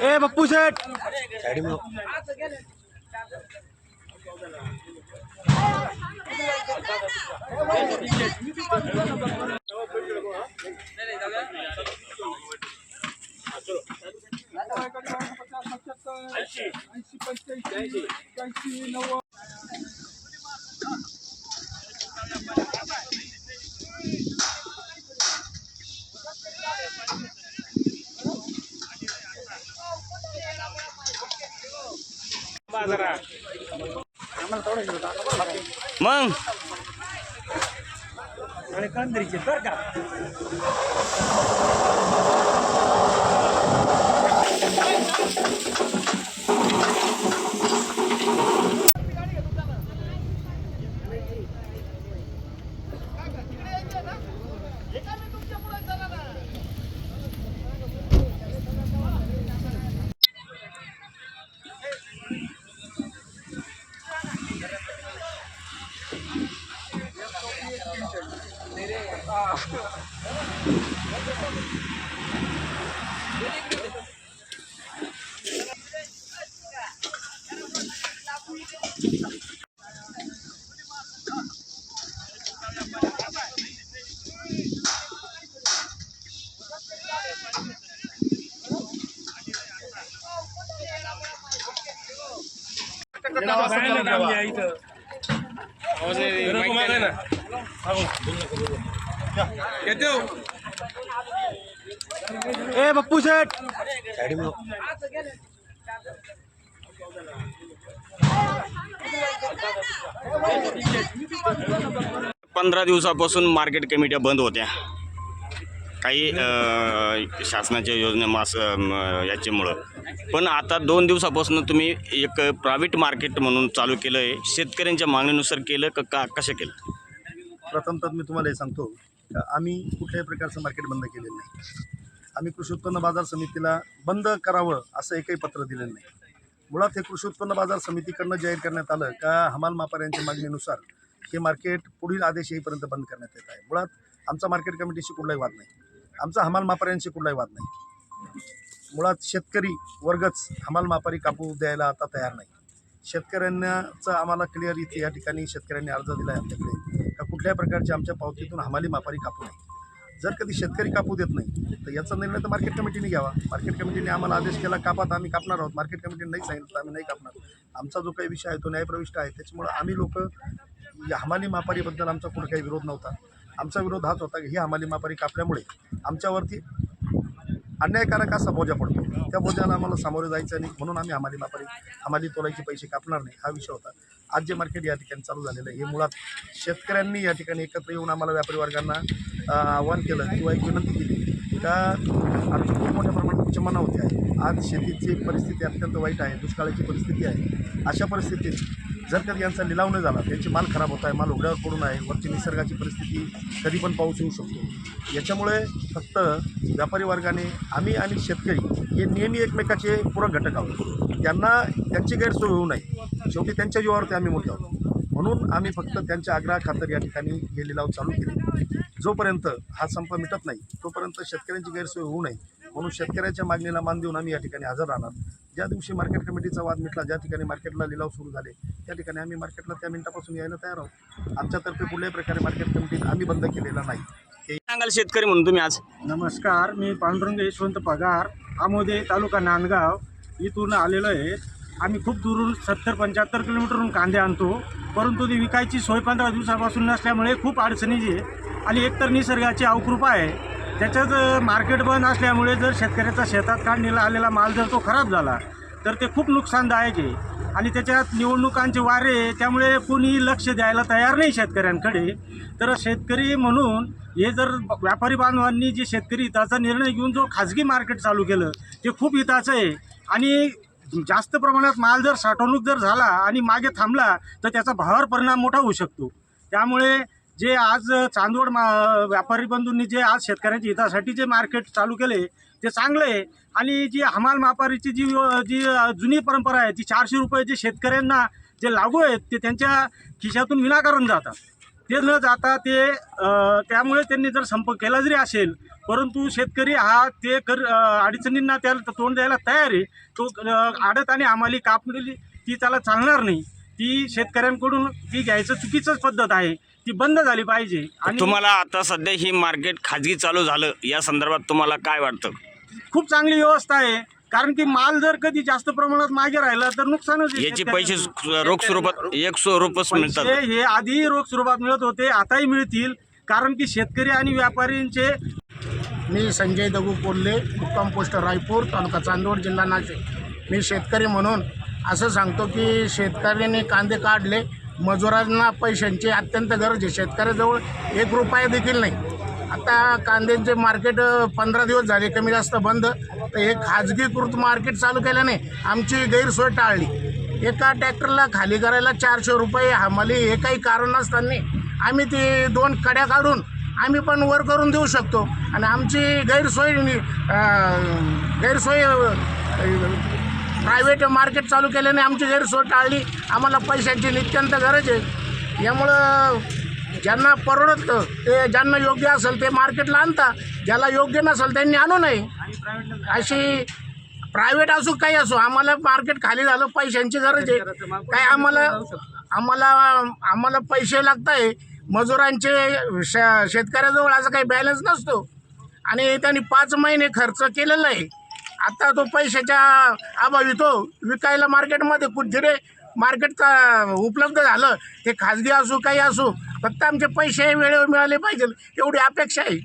ए बप्पू सेठ मग कंदरीचे तर का ए बप्पू सेठ 15 दिवसापासून मार्केट कमिट्या बंद होत्या. काही शासनाच्या योजने याच्यामुळं. पण आता 2 दिवसापासून तुम्ही एक प्रायव्हेट मार्केट म्हणून चालू केलं आहे. शेतकऱ्यांच्या मागणीनुसार केलं का कसं केलं? प्रथमतः मी तुम्हाला हे सांगतो, आम्ही कुठल्याही प्रकारचं मार्केट बंद केलेलं नाही. आम्ही कृषी उत्पन्न बाजार समितीला बंद करावं असं एकही पत्र दिलेलं नाही. मुळात हे कृषी उत्पन्न बाजार समितीकडनं जाहीर करण्यात आलं का हमाल मापाऱ्यांच्या मागणीनुसार हे मार्केट पुढील आदेश येईपर्यंत बंद करण्यात येत आहे. मुळात आमचा मार्केट कमिटीशी कुठलाही वाद नाही, आमचा हमाल मापाऱ्यांशी कुठलाही वाद नाही. मुळात शेतकरी वर्गच हमाल मापारी कापू द्यायला आता तयार नाही. शेतकऱ्यांचं आम्हाला क्लिअर इथे या ठिकाणी शेतकऱ्यांनी अर्ज दिला आहे आपल्याकडे का कुठल्याही प्रकारची आमच्या पावतीतून हमाली मापारी कापू नये. जर कधी शेतकरी कापू देत नाही तर याचा निर्णय तर मार्केट कमिटीने घ्यावा. मार्केट कमिटीने आम्हाला आदेश केला कापात, आम्ही कापणार आहोत. मार्केट कमिटीने नाही सांगितलं तर आम्ही नाही कापणार. आमचा जो काही विषय आहे तो न्यायप्रविष्ट आहे. त्याच्यामुळं आम्ही लोक या हमाली मापारीबद्दल आमचा कुठे काही विरोध नव्हता. आमचा विरोध हाच होता की ही हमाली मापारी कापल्यामुळे आमच्यावरती अन्यायकारक असा बोजा पडतो. त्या बोजाला आम्हाला सामोरे जायचं नाही, म्हणून आम्ही हमाली तोलायचे पैसे कापणार नाही हा विषय होता. आज जे मार्केट या ठिकाणी चालू झालेलं आहे हे मुळात शेतकऱ्यांनी या ठिकाणी एकत्र येऊन आम्हाला व्यापारी वर्गांना आवाहन केलं किंवा एक विनंती केली का आमची खूप मोठ्या प्रमाणात उच्चमाना होते आहे. आज शेतीची परिस्थिती अत्यंत वाईट आहे, दुष्काळाची परिस्थिती आहे. अशा परिस्थितीत जर कधी यांचा लिलाव नाही झाला, त्यांची माल खराब होत आहे, माल उघड्यावर पडून आहे, वरची निसर्गाची परिस्थिती कधी पण पाऊस येऊ शकतो. याच्यामुळे फक्त व्यापारी वर्गाने आम्ही आणि शेतकरी हे नेहमी एकमेकाचे पूरक घटक आहोत. त्यांना त्यांची गैरसोय होऊ नये, शेवटी त्यांच्या जीवावरती आम्ही मोठे आहोत. म्हणून आम्ही फक्त त्यांच्या आग्रहाखातर या ठिकाणी हे लिलाव चालू केले. जोपर्यंत हा संप मिटत नाही तोपर्यंत शेतकऱ्यांची गैरसोय होऊ नये म्हणून शेतकऱ्याच्या मागणीला मान देऊन आम्ही या ठिकाणी हजर राहणार. ज्या दिवशी मार्केट कमिटीचा वाद मिटला, ज्या ठिकाणी मार्केटला लिलाव सुरू झाले त्या ठिकाणी आम्ही मार्केटला त्या मिनिटापासून यायला तयार आहोत. आमच्यातर्फे कुठल्याही प्रकारे मार्केट कमिटीत आम्ही बंद केलेला नाही. सांगाल शेतकरी म्हणून तुम्ही आज? नमस्कार, मी पांडुरंग यशवंत पगार, आमोदे तालुका नांदगाव इथून आलेलो आहे. आम्ही खूप दुरून 70-75 किलोमीटरहून कांदे आणतो, परंतु ती विकायची सोय 15 दिवसापासून नसल्यामुळे खूप अडचणीची आहे. आणि एकतर निसर्गाची अवकृपा आहे, त्याच्यात मार्केट बंद असल्यामुळे जर शेतकऱ्याचा शेतात काढणीला आलेला माल जर तो खराब झाला तर ते खूप नुकसानदायक आहे. आणि त्याच्यात निवडणुकांचे वारे, त्यामुळे कोणी लक्ष द्यायला तयार नाही शेतकऱ्यांकडे. तर शेतकरी म्हणून हे जर व्यापारी बांधवांनी जे शेतकरी हिताचा निर्णय घेऊन जो खाजगी मार्केट चालू केलं ते खूप हिताचं आहे. आणि जास्त प्रमाणात माल जर साठवणूक जर झाला आणि मागे थांबला तर त्याचा भावावर परिणाम मोठा होऊ शकतो. त्यामुळे जे आज चांदवड व्यापारी बंधूंनी जे आज शेतकऱ्यांच्या हितासाठी जे मार्केट चालू केले ते चांगलं आहे. आणि जी हमाल व्यापारीची जी जुनी परंपरा आहे ती 400 रुपये जे शेतकऱ्यांना जे लागू आहेत ते त्यांच्या खिशातून विनाकारण जातात. ते न जाता ते त्यामुळे त्यांनी जर संप केला जरी असेल, परंतु शेतकरी हा ते अडचणींना त्याला तोंड द्यायला तयार आहे. तो आडत आणि हमाली कापलेली ती त्याला चालणार नाही. ती शेतकऱ्यांकडून ती घ्यायचं चुकीचंच पद्धत आहे, ती बंद झाली पाहिजे. आणि तुम्हाला आता सध्या ही मार्केट खाजगी चालू झालं या संदर्भात तुम्हाला काय वाटतं? खूप चांगली व्यवस्था आहे, कारण की माल जर कधी जास्त प्रमाणात मागे राहिला तर नुकसानच आहे. याचे पैसे रोख स्वरूपात 100 रुपयेच मिळतात. हे आधी रोख स्वरूपात मिळत होते, आताही मिळतील, कारण की शेतकरी आणि व्यापाऱ्यांचे. मी संजय दगू कोल्हे, मुक्काम पोस्ट रायपूर, तालुका चांदवड, जिल्हा नाशिक. मी शेतकरी म्हणून असं सांगतो की शेतकऱ्यांनी कांदे काढले, मजुरांना पैशांची अत्यंत गरज आहे. शेतकऱ्याजवळ 1 रुपया देखील नाही. आता कांद्यांचे मार्केट 15 दिवस झाले कमी जास्त बंद. तर हे खाजगीकृत मार्केट चालू केल्याने आमची गैरसोय टाळली. एका ट्रॅक्टरला खाली करायला 400 रुपये हमाली, हे काही कारण नसताना आम्ही ती 2 कड्या काढून आम्ही पण वर करून देऊ शकतो. आणि आमची गैरसोय प्रायव्हेट मार्केट चालू केल्याने आमची गैरसोय टाळली. आम्हाला पैशांची नित्यंत गरज आहे. यामुळं ज्यांना परवडतं ते, ज्यांना योग्य असेल ते मार्केटला आणता, ज्याला योग्य नसेल त्यांनी आणू नये. अशी प्रायव्हेट असो काही असो, आम्हाला मार्केट खाली झालं, पैशांची गरज आहे. काय आम्हाला पैसे लागत आहे. मजुरांचे शेतकऱ्याजवळ असं काही बॅलन्स नसतो आणि त्यांनी 5 महिने खर्च केलेला आहे. आता तो पैशाच्या अभावी तो विकायला मार्केटमध्ये कुठे मार्केटचा उपलब्ध झालं, ते खाजगी असो काही असो, फक्त आमचे पैसे वेळेवर मिळाले पाहिजे एवढी अपेक्षा आहे.